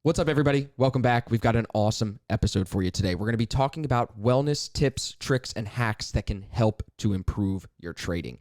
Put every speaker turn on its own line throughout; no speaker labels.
What's up, everybody? Welcome back. We've got an awesome episode for you today. We're going to be talking about wellness tips, tricks, and hacks that can help to improve your trading.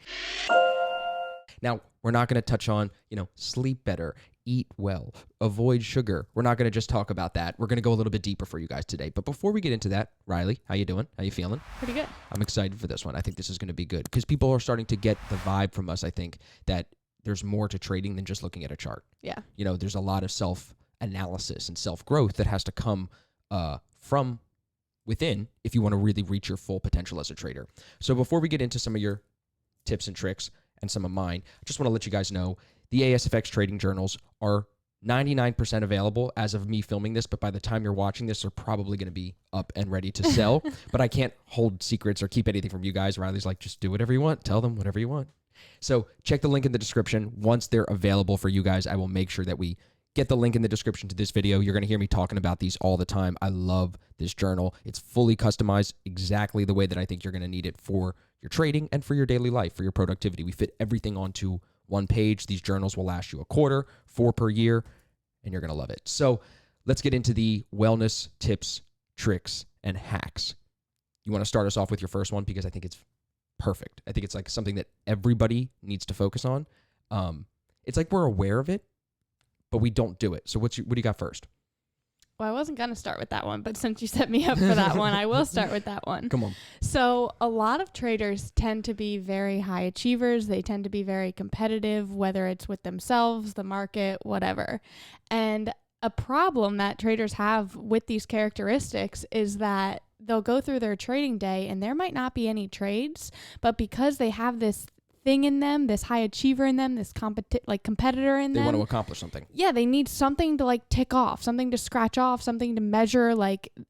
Now, we're not going to touch on, sleep better, eat well, avoid sugar. We're not going to just talk about that. We're going to go a little bit deeper for you guys today. But before we get into that, Rylee, how you doing? How you feeling?
Pretty good.
I'm excited for this one. I think this is going to be good because people are starting to get the vibe from us, I think, that there's more to trading than just looking at a chart.
Yeah.
There's a lot of self-analysis and self-growth that has to come from within if you want to really reach your full potential as a trader. So before we get into some of your tips and tricks and some of mine, I just want to let you guys know the ASFX trading journals are 99% available as of me filming this, but by the time you're watching this, they're probably going to be up and ready to sell. But I can't hold secrets or keep anything from you guys. Rylee's like, just do whatever you want. Tell them whatever you want. So check the link in the description. Once they're available for you guys, I will make sure that we get the link in the description to this video. You're going to hear me talking about these all the time. I love this journal. It's fully customized exactly the way that I think you're going to need it for your trading and for your daily life, for your productivity. We fit everything onto one page. These journals will last you a quarter, 4 per year, and you're going to love it. So let's get into the wellness tips, tricks, and hacks. You want to start us off with your first one because I think it's perfect. I think it's like something that everybody needs to focus on. It's like we're aware of it, but we don't do it. So what do you got first?
Well, I wasn't going to start with that one, but since you set me up for that one, I will start with that one.
Come on.
So a lot of traders tend to be very high achievers. They tend to be very competitive, whether it's with themselves, the market, whatever. And a problem that traders have with these characteristics is that they'll go through their trading day and there might not be any trades, but because they have this thing in them, this high achiever in them, this competitor in them.
They want to accomplish something.
Yeah, they need something to tick off, something to scratch off, something to measure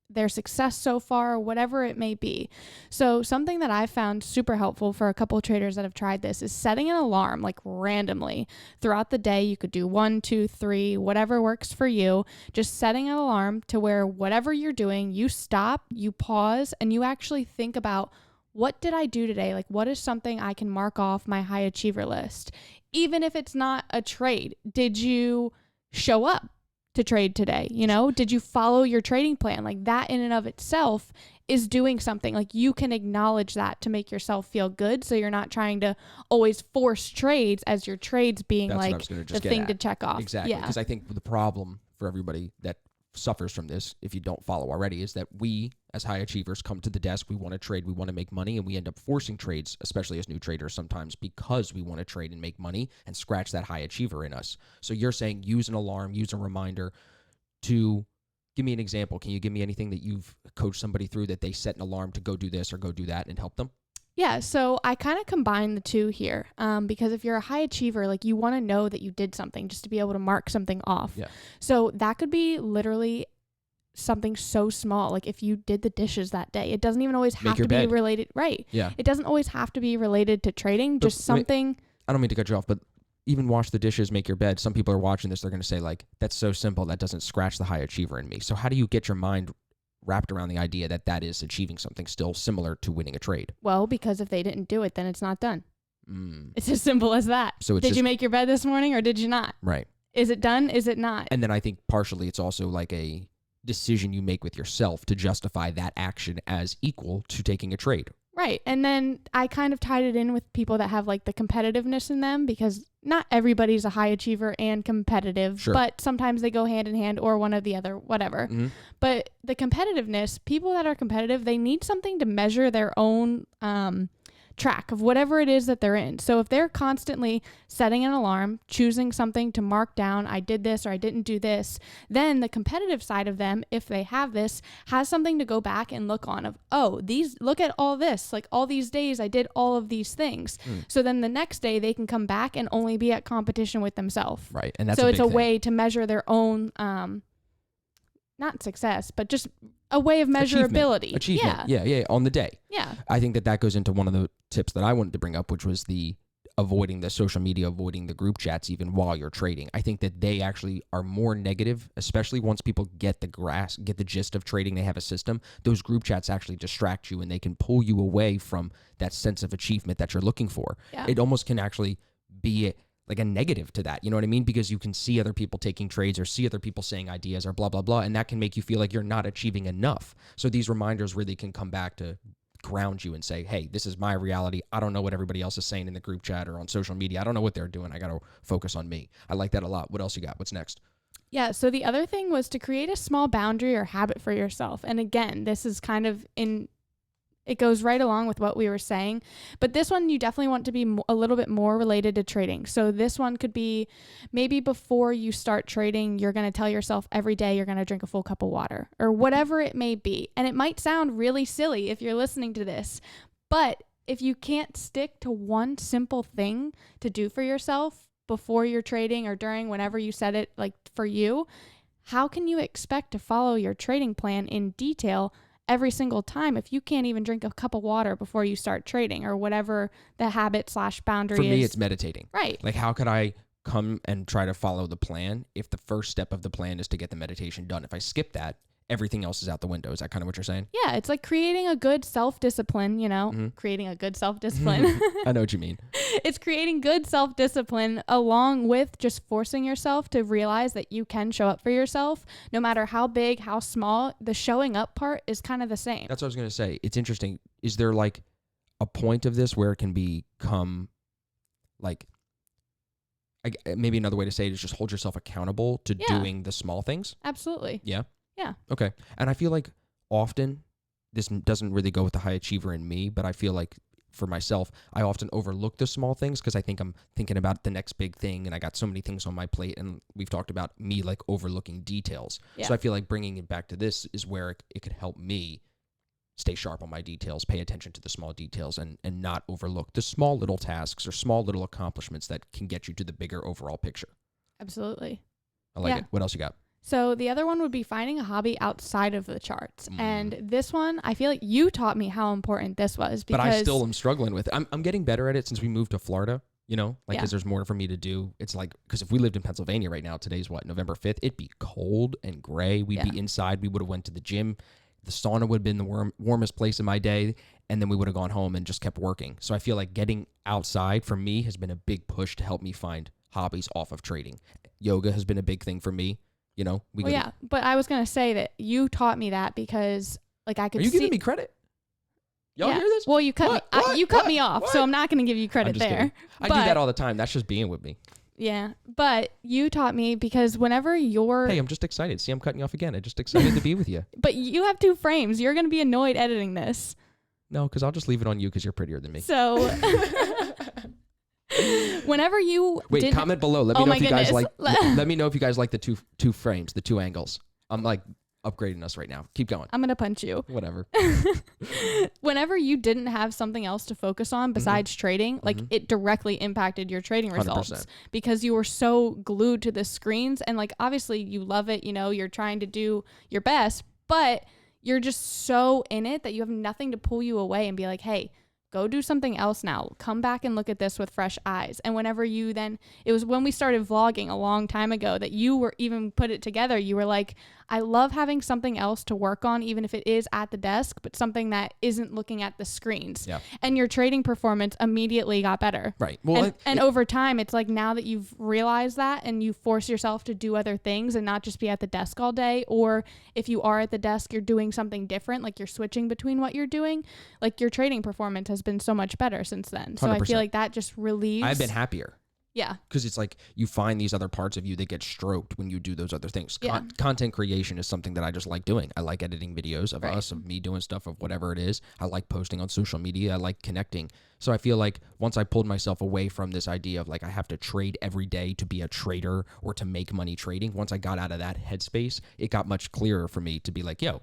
their success so far, whatever it may be. So something that I found super helpful for a couple of traders that have tried this is setting an alarm randomly throughout the day. You could do 1, 2, 3, whatever works for you. Just setting an alarm to where whatever you're doing, you stop, you pause, and you actually think about, what did I do today? What is something I can mark off my high achiever list? Even if it's not a trade, did you show up to trade today? Did you follow your trading plan? That in and of itself is doing something. You can acknowledge that to make yourself feel good. So you're not trying to always force trades as your trades being the thing to check off.
Exactly. Because I think the problem for everybody that suffers from this, if you don't follow already, is that we as high achievers come to the desk, we want to trade, we want to make money, and we end up forcing trades, especially as new traders sometimes, because we want to trade and make money and scratch that high achiever in us. So you're saying use an alarm, use a reminder to give me an example. Can you give me anything that you've coached somebody through that they set an alarm to go do this or go do that and help them?
Yeah, so I kind of combine the two here because if you're a high achiever, you want to know that you did something just to be able to mark something off.
Yeah.
So that could be literally something so small. If you did the dishes that day, it doesn't even always have to be related. Right.
Yeah.
It doesn't always have to be related to trading, just something.
I don't mean to cut you off, but even wash the dishes, make your bed. Some people are watching this, they're going to say that's so simple. That doesn't scratch the high achiever in me. So how do you get your mind wrapped around the idea that that is achieving something still similar to winning a trade?
Well, because if they didn't do it, then it's not done. It's as simple as that.
So
did you make your bed this morning or did you not?
Right.
Is it done? Is it not?
And then I think partially it's also a decision you make with yourself to justify that action as equal to taking a trade.
Right. And then I kind of tied it in with people that have the competitiveness in them, because not everybody's a high achiever and competitive,
sure,
but sometimes they go hand in hand or one of the other, whatever. Mm-hmm. But the competitiveness, people that are competitive, they need something to measure their own track of whatever it is that they're in. So if they're constantly setting an alarm, choosing something to mark down, I did this or I didn't do this, then the competitive side of them, if they have this, has something to go back and look on of, look at all this, all these days I did all of these things. So then the next day they can come back and only be at competition with themselves.
Right. And that's
so it's a
thing.
way to measure their own, not success, but just a way of measurability.
Achievement. Yeah. On the day.
Yeah.
I think that goes into one of the tips that I wanted to bring up, which was the avoiding the social media, avoiding the group chats even while you're trading. I think that they actually are more negative, especially once people get the gist of trading, they have a system. Those group chats actually distract you and they can pull you away from that sense of achievement that you're looking for.
Yeah.
It almost can actually be like a negative to that. You know what I mean? Because you can see other people taking trades or see other people saying ideas or blah, blah, blah. And that can make you feel like you're not achieving enough. So these reminders really can come back to ground you and say, hey, this is my reality. I don't know what everybody else is saying in the group chat or on social media. I don't know what they're doing. I got to focus on me. I like that a lot. What else you got? What's next?
Yeah, so the other thing was to create a small boundary or habit for yourself. And again, this is kind of it goes right along with what we were saying, but this one you definitely want to be a little bit more related to trading. So this one could be maybe before you start trading, you're going to tell yourself every day you're going to drink a full cup of water or whatever it may be. And it might sound really silly if you're listening to this, but if you can't stick to one simple thing to do for yourself before you're trading or during, whenever you set it like for you, how can you expect to follow your trading plan in detail every single time if you can't even drink a cup of water before you start trading or whatever the habit/boundary is?
For me, it's meditating.
Right.
Like, how could I come and try to follow the plan if the first step of the plan is to get the meditation done? If I skip that, everything else is out the window. Is that kind of what you're saying?
Yeah, it's like creating a good self-discipline, creating a good self-discipline.
I know what you mean.
It's creating good self-discipline along with just forcing yourself to realize that you can show up for yourself no matter how big, how small. The showing up part is kind of the same.
That's what I was going to say. It's interesting. Is there like a point of this where it can become like, maybe another way to say it is just hold yourself accountable to doing the small things?
Absolutely.
Yeah.
Yeah.
Okay. And I feel like often this doesn't really go with the high achiever in me, but I feel like for myself, I often overlook the small things because I think I'm thinking about the next big thing and I got so many things on my plate, and we've talked about me like overlooking details. Yeah. So I feel like bringing it back to this is where it could help me stay sharp on my details, pay attention to the small details, and not overlook the small little tasks or small little accomplishments that can get you to the bigger overall picture.
Absolutely.
I like it. What else you got?
So the other one would be finding a hobby outside of the charts. And this one, I feel like you taught me how important this was. Because
but I still am struggling with it. I'm getting better at it since we moved to Florida, because there's more for me to do. It's like, because if we lived in Pennsylvania right now, today's November 5th, it'd be cold and gray. We'd be inside. We would have went to the gym. The sauna would have been the warmest place in my day. And then we would have gone home and just kept working. So I feel like getting outside for me has been a big push to help me find hobbies off of trading. Yoga has been a big thing for me.
But I was gonna say that you taught me that because like I could.
Are you giving me credit? Y'all hear this?
Well, you cut me off, so I'm not gonna give you credit there.
Kidding. I do that all the time. That's just being with me.
Yeah, but you taught me because whenever you're...
Hey, I'm just excited. See, I'm cutting you off again. I'm just excited to be with you.
But you have 2 frames. You're gonna be annoyed editing this.
No, because I'll just leave it on you because you're prettier than me.
So. Whenever you
comment below. Let me know if you guys like. Let me know if you guys like the two frames, the 2 angles. I'm like upgrading us right now. Keep going.
I'm gonna punch you.
Whatever.
Whenever you didn't have something else to focus on besides trading, like it directly impacted your trading results
100%.
Because you were so glued to the screens, and like obviously you love it. You're trying to do your best, but you're just so in it that you have nothing to pull you away and be like, hey, go do something else now. Come back and look at this with fresh eyes. And whenever it was when we started vlogging a long time ago that you were even put it together. You were like, I love having something else to work on, even if it is at the desk, but something that isn't looking at the screens.
Yeah.
And your trading performance immediately got better.
Right. Well,
and over time, it's like now that you've realized that and you force yourself to do other things and not just be at the desk all day, or if you are at the desk, you're doing something different, like you're switching between what you're doing, like your trading performance has been so much better since then. So
100%.
I feel like that just relieves.
I've been happier.
Yeah.
Because it's like you find these other parts of you that get stroked when you do those other things.
Yeah.
Content creation is something that I just like doing. I like editing videos of us, of me doing stuff, of whatever it is. I like posting on social media. I like connecting. So I feel like once I pulled myself away from this idea of like I have to trade every day to be a trader or to make money trading, once I got out of that headspace, it got much clearer for me to be like, yo,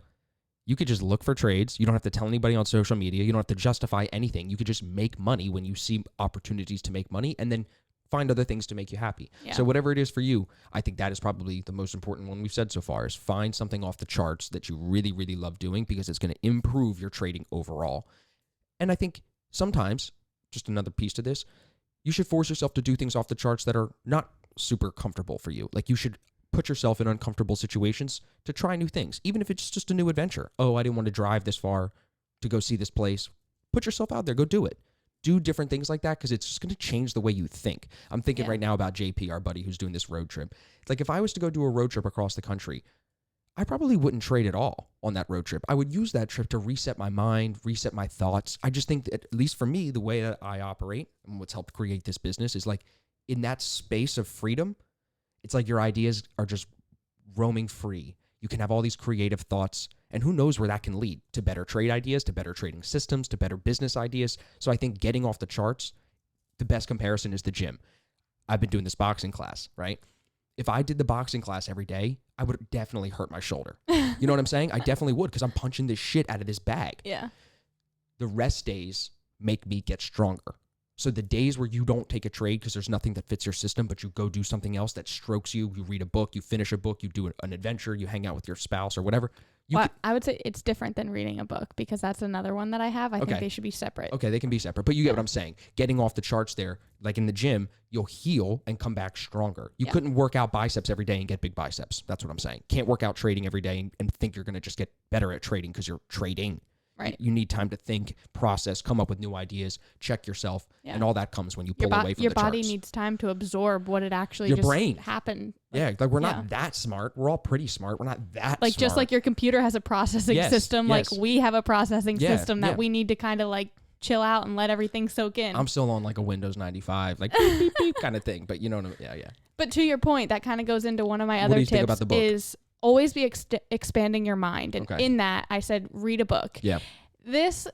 you could just look for trades. You don't have to tell anybody on social media. You don't have to justify anything. You could just make money when you see opportunities to make money, and then find other things to make you happy. Yeah. So whatever it is for you, I think that is probably the most important one we've said so far, is find something off the charts that you really, really love doing, because it's going to improve your trading overall. And I think sometimes, just another piece to this, you should force yourself to do things off the charts that are not super comfortable for you. Like you should put yourself in uncomfortable situations to try new things, even if it's just a new adventure. Oh, I didn't want to drive this far to go see this place. Put yourself out there. Go do it. do different things like that because it's just going to change the way you think. I'm thinking right now about JP, our buddy who's doing this road trip. It's like if I was to go do a road trip across the country, I probably wouldn't trade at all on that road trip. I would use that trip to reset my mind, reset my thoughts. I just think that, at least for me, the way that I operate and what's helped create this business is like in that space of freedom, it's like your ideas are just roaming free. You can have all these creative thoughts, and who knows where that can lead to better trade ideas, to better trading systems, to better business ideas. So I think getting off the charts, the best comparison is the gym. I've been doing this boxing class, right? If I did the boxing class every day, I would definitely hurt my shoulder. You know what I'm saying? I definitely would because I'm punching this shit out of this bag.
Yeah.
The rest days make me get stronger. So the days where you don't take a trade because there's nothing that fits your system, but you go do something else that strokes you, you read a book, you finish a book, you do an adventure, you hang out with your spouse or whatever.
I would say it's different than reading a book because that's another one that I have. I think they should be separate.
Okay, they can be separate, but you get what I'm saying. Getting off the charts there, like in the gym, you'll heal and come back stronger. You couldn't work out biceps every day and get big biceps. That's what I'm saying. Can't work out trading every day and think you're going to just get better at trading because you're trading.
Right.
You need time to think, process, come up with new ideas, check yourself, and all that comes when you pull away from the charts.
Your body needs time to absorb what it actually
your brain
happened.
Like we're not that smart. We're all pretty smart. We're not that
like
smart.
Just like your computer has a processing system, like we have a processing system that we need to kind of like chill out and let everything soak in.
I'm still on like a Windows 95, like beep, beep, beep kind of thing. But you know what I mean? Yeah.
But to your point, that kind of goes into one of my other tips
about the book?
Is always be expanding your mind. And in that, I said read a book.
Yeah.
It's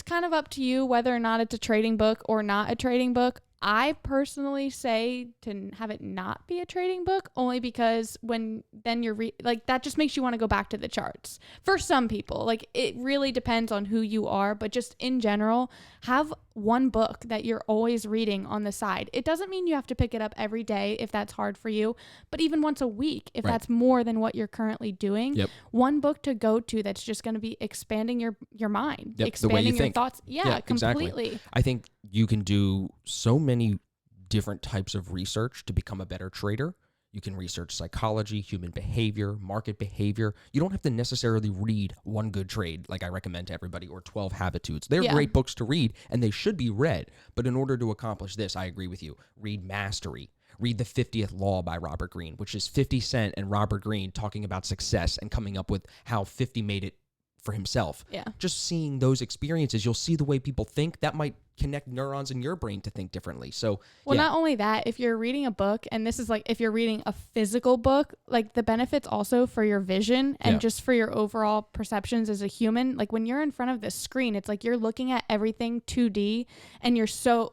kind of up to you whether or not it's a trading book or not a trading book. I personally say to have it not be a trading book only because then you're like that just makes you want to go back to the charts. For some people, like it really depends on who you are, but just in general, have one book that you're always reading on the side. It doesn't mean you have to pick it up every day if that's hard for you, but even once a week if that's more than what you're currently doing. One book to go to that's just going to be expanding your mind, expanding your thoughts. Yeah, completely.
Exactly. I think you can do so many different types of research to become a better trader. You can research psychology, human behavior, market behavior. You don't have to necessarily read One Good Trade like I recommend to everybody or 12 Habitudes. They're great books to read and they should be read. But in order to accomplish this, I agree with you. Read Mastery. Read The 50th Law by Robert Greene, which is 50 Cent and Robert Greene talking about success and coming up with how 50 made it for himself.
Yeah.
Just seeing those experiences, you'll see the way people think. That might connect neurons in your brain to think differently. So,
not only that, if you're reading a book, and this is like if you're reading a physical book, like the benefits also for your vision and just for your overall perceptions as a human. Like when you're in front of this screen, it's like you're looking at everything 2D and you're so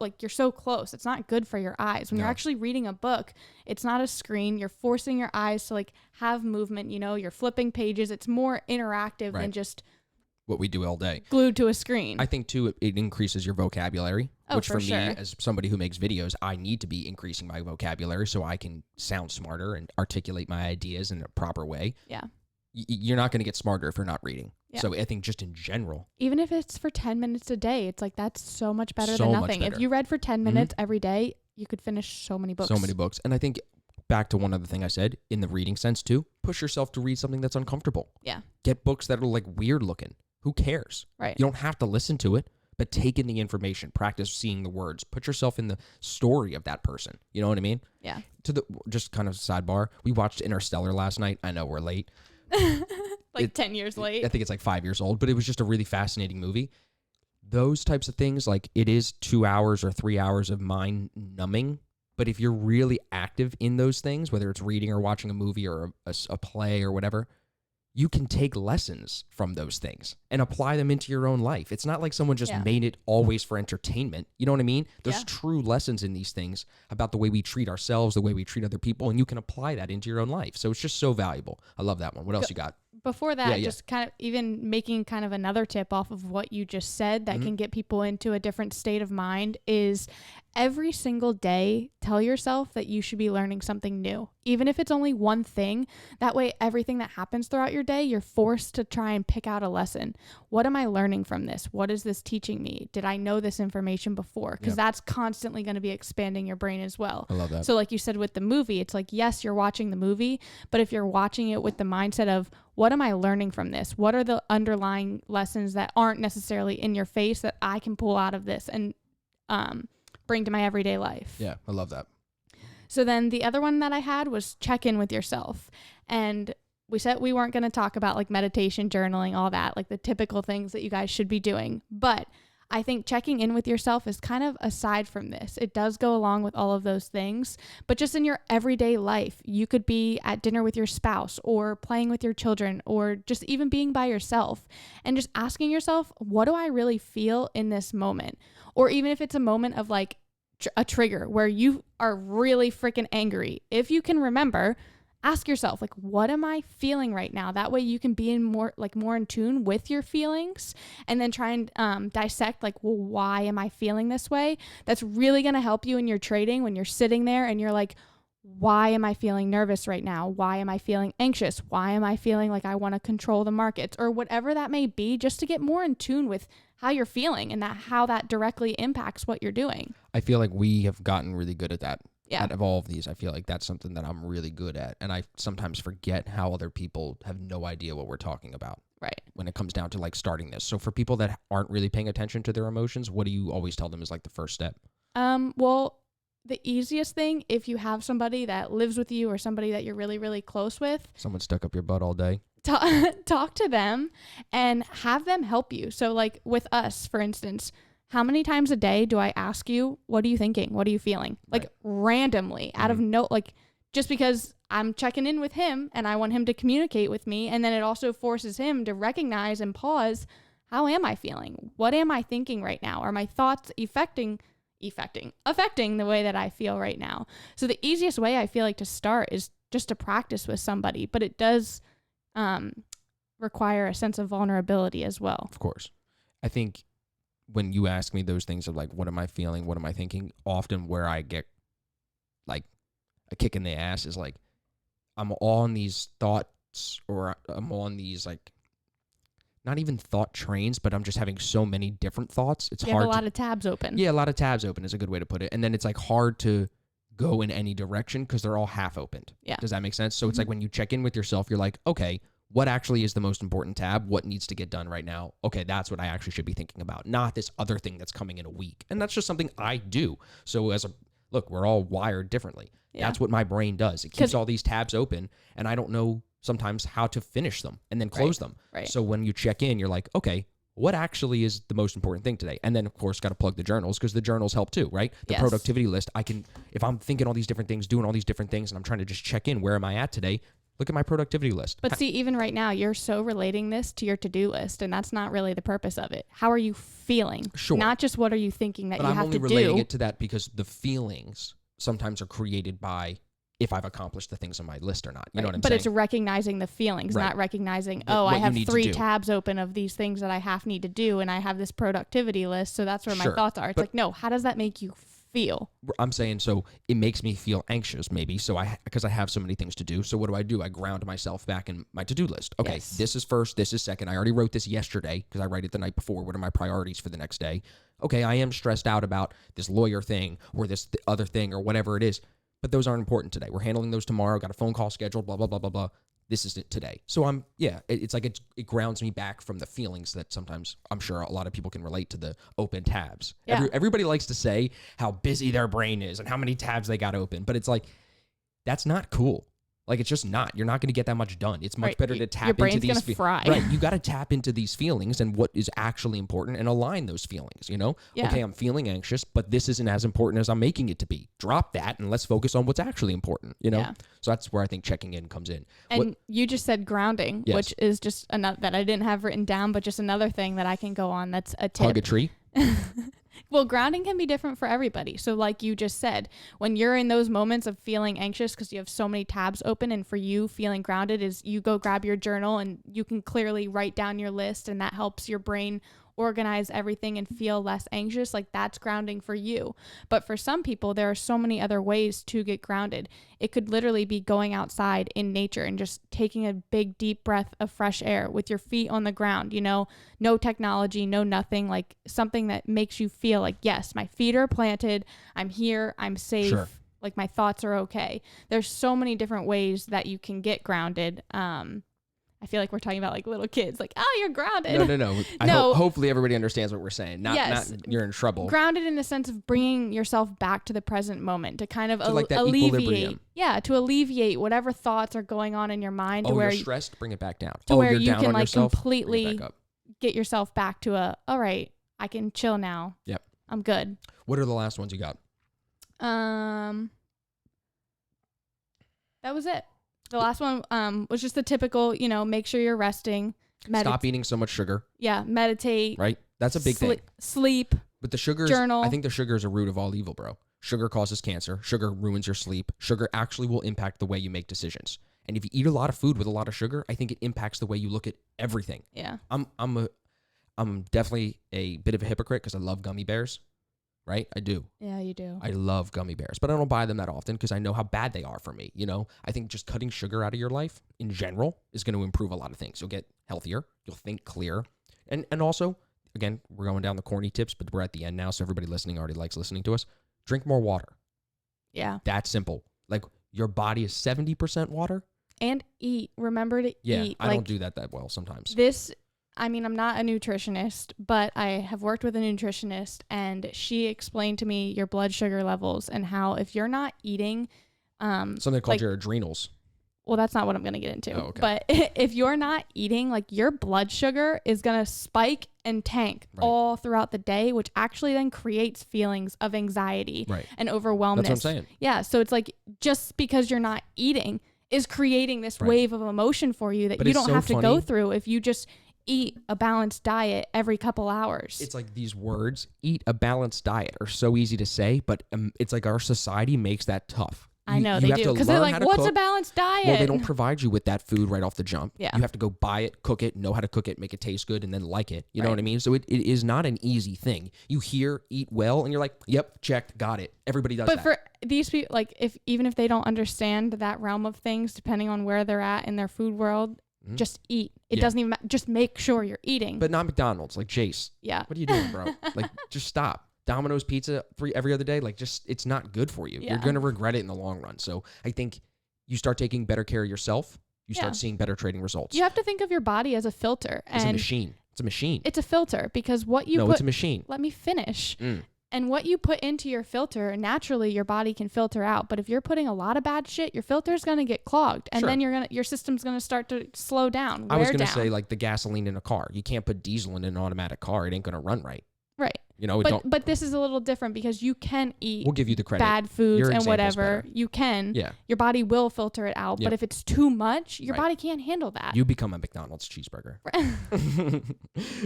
close. It's not good for your eyes. When you're actually reading a book, it's not a screen. You're forcing your eyes to like have movement, you're flipping pages. It's more interactive than just
what we do all day.
Glued to a screen.
I think, too, it increases your vocabulary, which for me,
sure.
as somebody who makes videos, I need to be increasing my vocabulary so I can sound smarter and articulate my ideas in a proper way.
Yeah.
You're not going to get smarter if you're not reading.
Yeah.
So I think just in general.
Even if it's for 10 minutes a day, it's like that's so much better than nothing. If you read for 10 minutes every day, you could finish so many books. And
I think back to one other thing I said, in the reading sense, too, push yourself to read something that's uncomfortable.
Yeah.
Get books that are like weird looking. Who cares?
Right.
You don't have to listen to it, but take in the information, practice seeing the words, put yourself in the story of that person. You know what I mean?
Yeah.
Just kind of sidebar, we watched Interstellar last night. I know we're late.
10 years late.
I think it's like 5 years old, but it was just a really fascinating movie. Those types of things, like it is 2 hours or 3 hours of mind numbing. But if you're really active in those things, whether it's reading or watching a movie or a play or whatever, you can take lessons from those things and apply them into your own life. It's not like someone just made it always for entertainment. You know what I mean? There's true lessons in these things about the way we treat ourselves, the way we treat other people, and you can apply that into your own life. So it's just so valuable. I love that one. What else you got?
Before that, just kind of even making kind of another tip off of what you just said that can get people into a different state of mind is every single day, tell yourself that you should be learning something new, even if it's only one thing. That way, everything that happens throughout your day, you're forced to try and pick out a lesson. What am I learning from this? What is this teaching me? Did I know this information before? Because that's constantly going to be expanding your brain as well.
I love that.
So like you said with the movie, it's like, yes, you're watching the movie, but if you're watching it with the mindset of, what am I learning from this? What are the underlying lessons that aren't necessarily in your face that I can pull out of this and bring to my everyday life.
Yeah, I love that.
So then the other one that I had was check in with yourself. And we said we weren't going to talk about like meditation, journaling, all that, like the typical things that you guys should be doing. But I think checking in with yourself is kind of aside from this. It does go along with all of those things, but just in your everyday life, you could be at dinner with your spouse or playing with your children or just even being by yourself and just asking yourself, what do I really feel in this moment? Or even if it's a moment of like a trigger where you are really freaking angry, if you can remember, ask yourself, like, what am I feeling right now? That way you can be more in tune with your feelings, and then try and dissect, like, well, why am I feeling this way? That's really going to help you in your trading when you're sitting there and you're like, why am I feeling nervous right now? Why am I feeling anxious? Why am I feeling like I want to control the markets, or whatever that may be, just to get more in tune with how you're feeling and how that directly impacts what you're doing.
I feel like we have gotten really good at that.
Yeah.
Out of all of these, I feel like that's something that I'm really good at. And I sometimes forget how other people have no idea what we're talking about.
Right.
When it comes down to like starting this. So for people that aren't really paying attention to their emotions, what do you always tell them is like the first step?
Well, the easiest thing, if you have somebody that lives with you or somebody that you're really, really close with,
someone stuck up your butt all day,
talk to them and have them help you. So like with us, for instance, how many times a day do I ask you, what are you thinking? What are you feeling? Like randomly out of like just because I'm checking in with him and I want him to communicate with me. And then it also forces him to recognize and pause. How am I feeling? What am I thinking right now? Are my thoughts affecting the way that I feel right now? So the easiest way I feel like to start is just to practice with somebody, but it does require a sense of vulnerability as well.
Of course. I think when you ask me those things of like, what am I feeling? What am I thinking? Often where I get like a kick in the ass is like, I'm on these thoughts, or I'm on these like, not even thought trains, but I'm just having so many different thoughts. It's hard.
You have a lot of tabs open.
Yeah, a lot of tabs open is a good way to put it. And then it's like hard to go in any direction because they're all half opened.
Yeah.
Does that make sense? So it's like when you check in with yourself, you're like, okay, what actually is the most important tab? What needs to get done right now? Okay, that's what I actually should be thinking about, not this other thing that's coming in a week. And that's just something I do. So look, we're all wired differently. Yeah. That's what my brain does. It keeps all these tabs open, and I don't know sometimes how to finish them and then close them.
Right.
So when you check in, you're like, okay, what actually is the most important thing today? And then, of course, got to plug the journals because the journals help too, right? The productivity list, if I'm thinking all these different things, doing all these different things, and I'm trying to just check in, where am I at today? Look at my productivity list.
But see, even right now, you're so relating this to your to-do list, and that's not really the purpose of it. How are you feeling?
Sure.
Not just what are you thinking that
but
you
I'm
have
only
to
relating
do.
it to that because the feelings sometimes are created by if I've accomplished the things on my list or not. You know what I'm saying?
But it's recognizing the feelings, not recognizing, I have 3 tabs open of these things that I need to do, and I have this productivity list, so that's where my thoughts are. It's like, no, how does that make you feel?
I'm saying, so it makes me feel anxious maybe, because I have so many things to do. So what do? I ground myself back in my to-do list. Okay, This is first, this is second. I already wrote this yesterday because I write it the night before. What are my priorities for the next day? Okay, I am stressed out about this lawyer thing or this other thing or whatever it is, but those aren't important today. We're handling those tomorrow. Got a phone call scheduled, blah, blah, blah, blah, blah. This is it today. So it's like it grounds me back from the feelings that sometimes I'm sure a lot of people can relate to the open tabs.
Yeah.
Everybody likes to say how busy their brain is and how many tabs they got open, but it's like, that's not cool. Like, it's just not. You're not going to get that much done. It's much better to tap into these.
Your brain's going to fry.
Right. You got to tap into these feelings and what is actually important and align those feelings, you know?
Yeah.
Okay, I'm feeling anxious, but this isn't as important as I'm making it to be. Drop that and let's focus on what's actually important, you know? Yeah. So that's where I think checking in comes in.
And you just said grounding, which is just another that I didn't have written down, but just another thing that I can go on that's a tip.
Hug a tree.
Well, grounding can be different for everybody. So like you just said, when you're in those moments of feeling anxious because you have so many tabs open, and for you, feeling grounded is you go grab your journal and you can clearly write down your list, and that helps your brain organize everything and feel less anxious. Like, that's grounding for you. But for some people, there are so many other ways to get grounded. It could literally be going outside in nature and just taking a big deep breath of fresh air with your feet on the ground, you know, no technology, no nothing, like something that makes you feel like, yes, my feet are planted, I'm here, I'm safe.
Sure.
Like, my thoughts are okay. There's so many different ways that you can get grounded. I feel like we're talking about like little kids, like, oh, you're grounded.
No. Hopefully everybody understands what we're saying. Not you're in trouble.
Grounded in the sense of bringing yourself back to the present moment to kind of
like that
alleviate.
equilibrium.
Yeah, to alleviate whatever thoughts are going on in your mind. To where
you're stressed, bring it back down.
To where
you're
you
down
can
on
like
yourself,
completely get yourself back to all right, I can chill now.
Yep.
I'm good.
What are the last ones you got?
That was it. The last one was just the typical, make sure you're resting.
Stop eating so much sugar.
Yeah, meditate.
Right? That's a big thing.
Sleep.
But the sugar,
journal.
I think the sugar is a root of all evil, bro. Sugar causes cancer. Sugar ruins your sleep. Sugar actually will impact the way you make decisions. And if you eat a lot of food with a lot of sugar, I think it impacts the way you look at everything.
Yeah.
I'm definitely a bit of a hypocrite because I love gummy bears. Right? I do.
Yeah, you do.
I love gummy bears, but I don't buy them that often because I know how bad they are for me. I think just cutting sugar out of your life in general is going to improve a lot of things. You'll get healthier. You'll think clear. And also, again, we're going down the corny tips, but we're at the end now, so everybody listening already likes listening to us. Drink more water.
Yeah.
That's simple. Like, your body is 70% water.
And eat. Remember to eat.
Yeah, I don't do that well sometimes.
I'm not a nutritionist, but I have worked with a nutritionist, and she explained to me your blood sugar levels and how if you're not eating,
something called your adrenals.
Well, that's not what I'm going to get into.
Oh, okay.
But if you're not eating, like your blood sugar is going to spike and tank all throughout the day, which actually then creates feelings of anxiety and overwhelmness.
That's what I'm saying.
Yeah. So it's like just because you're not eating is creating this wave of emotion for you that you don't have to go through if you just eat a balanced diet every couple hours.
It's like these words, eat a balanced diet, are so easy to say, but it's like our society makes that tough.
I know they do, because they're like, what's a balanced diet?
Well, they don't provide you with that food right off the jump.
Yeah.
You have to go buy it, cook it, know how to cook it, make it taste good, and then like it. You know what I mean? So it is not an easy thing. You hear eat well, and you're like, yep, checked, got it. Everybody does that.
But for these people, like even if they don't understand that realm of things, depending on where they're at in their food world, just eat. It doesn't even matter. Just make sure you're eating.
But not McDonald's, like Jace.
Yeah.
What are you doing, bro? Like, just stop. Domino's pizza every other day, like, it's not good for you.
Yeah.
You're going to regret it in the long run. So I think you start taking better care of yourself. You start seeing better trading results.
You have to think of your body as a filter.
It's a machine. It's a machine.
It's a filter because what you
No, it's a machine.
Let me finish. And what you put into your filter, naturally your body can filter out. But if you're putting a lot of bad shit, your filter's going to get clogged. And then your system's going to start to slow down,
I was going to say, like the gasoline in a car. You can't put diesel in an automatic car. It ain't going to run right.
Right. But this is a little different because you can eat
we'll give you the credit.
Bad foods and whatever. You can.
Yeah.
Your body will filter it out.
Yep.
But if it's too much, your body can't handle that.
You become a McDonald's cheeseburger.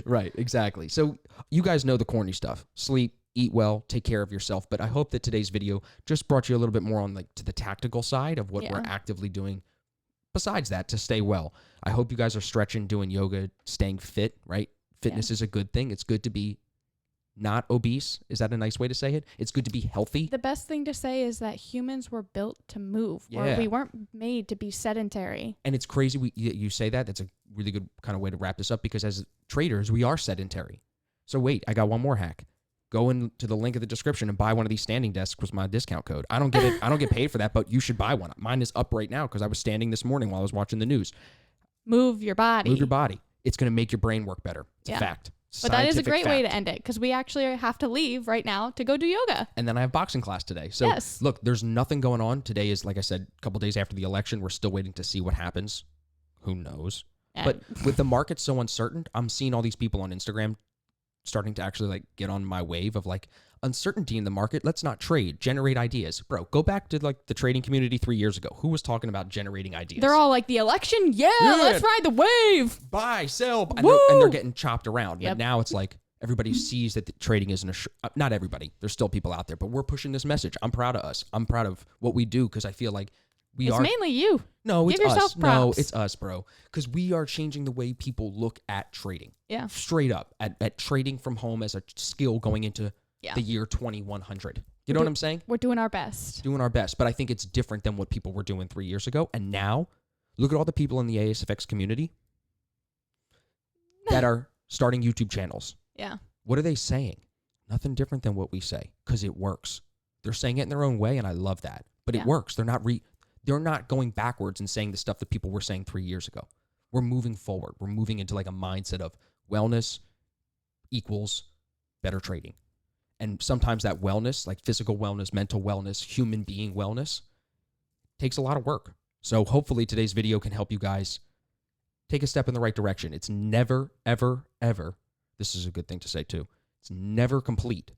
Right. Exactly. So you guys know the corny stuff. Sleep, eat well, take care of yourself. But I hope that today's video just brought you a little bit more on to the tactical side of what we're actively doing besides that to stay well. I hope you guys are stretching, doing yoga, staying fit, right? Fitness is a good thing. It's good to be not obese. Is that a nice way to say it? It's good to be healthy.
The best thing to say is that humans were built to move.
Yeah.
We weren't made to be sedentary.
And it's crazy you say that. That's a really good kind of way to wrap this up because as traders, we are sedentary. So wait, I got one more hack. Go into the link in the description and buy one of these standing desks with my discount code. I don't get it. I don't get paid for that, but you should buy one. Mine is up right now because I was standing this morning while I was watching the news.
Move your body.
Move your body. It's going to make your brain work better. It's a fact.
But that is a great way to end it because we actually have to leave right now to go do yoga.
And then I have boxing class today. So look, there's nothing going on. Today is, like I said, a couple days after the election. We're still waiting to see what happens. Who knows? But with the market so uncertain, I'm seeing all these people on Instagram starting to actually get on my wave of uncertainty in the market. Let's not trade, generate ideas. Bro, go back to the trading community 3 years ago. Who was talking about generating ideas?
They're all like, the election? Yeah, let's ride the wave.
Buy, sell. And they're getting chopped around. But now it's like everybody sees that the trading isn't not everybody. There's still people out there, but we're pushing this message. I'm proud of us. I'm proud of what we do because I feel like
it's mainly you.
No, it's
Give yourself
us.
Props.
No, it's us, bro. Because we are changing the way people look at trading.
Yeah.
Straight up at trading from home as a skill going into the year 2100. You know what I'm saying?
We're doing our best.
Doing our best. But I think it's different than what people were doing 3 years ago. And now, look at all the people in the ASFX community that are starting YouTube channels.
Yeah.
What are they saying? Nothing different than what we say because it works. They're saying it in their own way, and I love that. But it works. They're not going backwards and saying the stuff that people were saying 3 years ago. we're moving forward. We're moving into like a mindset of wellness equals better trading. And sometimes that wellness, like physical wellness, mental wellness, human being wellness, takes a lot of work. So hopefully today's video can help you guys take a step in the right direction. It's never, ever, ever, this is a good thing to say too, it's never complete.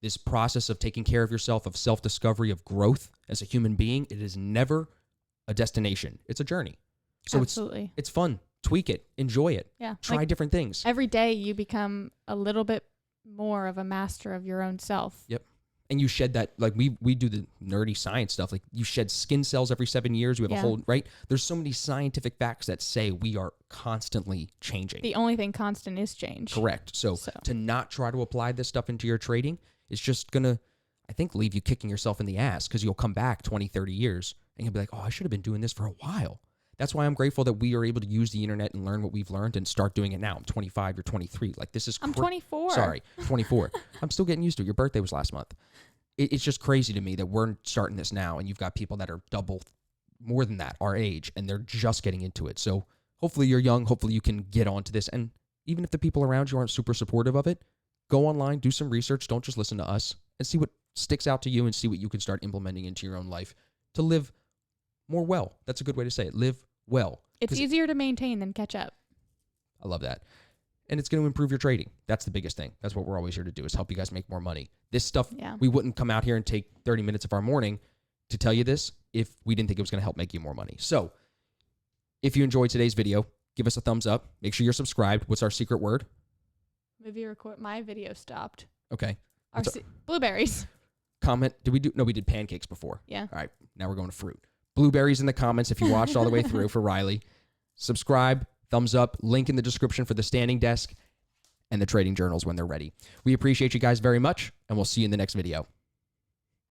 This process of taking care of yourself, of self-discovery, of growth as a human being, it is never a destination. It's a journey. So
Absolutely.
it's fun. Tweak it. Enjoy it.
Yeah.
Try different things.
Every day you become a little bit more of a master of your own self.
Yep. And you shed that, like we do the nerdy science stuff. Like you shed skin cells every 7 years. We have a whole, right? There's so many scientific facts that say we are constantly changing.
The only thing constant is change.
Correct. So to not try to apply this stuff into your trading is just going to, I think, leave you kicking yourself in the ass because you'll come back 20, 30 years and you'll be like, oh, I should have been doing this for a while. That's why I'm grateful that we are able to use the internet and learn what we've learned and start doing it now. I'm 25, you're 23. Like this is
I'm 24.
Sorry, 24. I'm still getting used to it. Your birthday was last month. It's just crazy to me that we're starting this now and you've got people that are double, more than that, our age, and they're just getting into it. So hopefully you're young. Hopefully you can get onto this. And even if the people around you aren't super supportive of it, go online, do some research. Don't just listen to us and see what sticks out to you and see what you can start implementing into your own life to live more well. That's a good way to say it. Live well.
It's easier to maintain than catch up.
I love that. And it's going to improve your trading. That's the biggest thing. That's what we're always here to do, is help you guys make more money. This stuff, we wouldn't come out here and take 30 minutes of our morning to tell you this if we didn't think it was going to help make you more money. So if you enjoyed today's video, give us a thumbs up. Make sure you're subscribed. What's our secret word?
Maybe my video stopped.
Okay.
Blueberries.
Comment. We did pancakes before.
Yeah.
All right. Now we're going to fruit. Blueberries in the comments if you watched all the way through for Rylee. Subscribe. Thumbs up, link in the description for the standing desk and the trading journals when they're ready. We appreciate you guys very much, and we'll see you in the next video.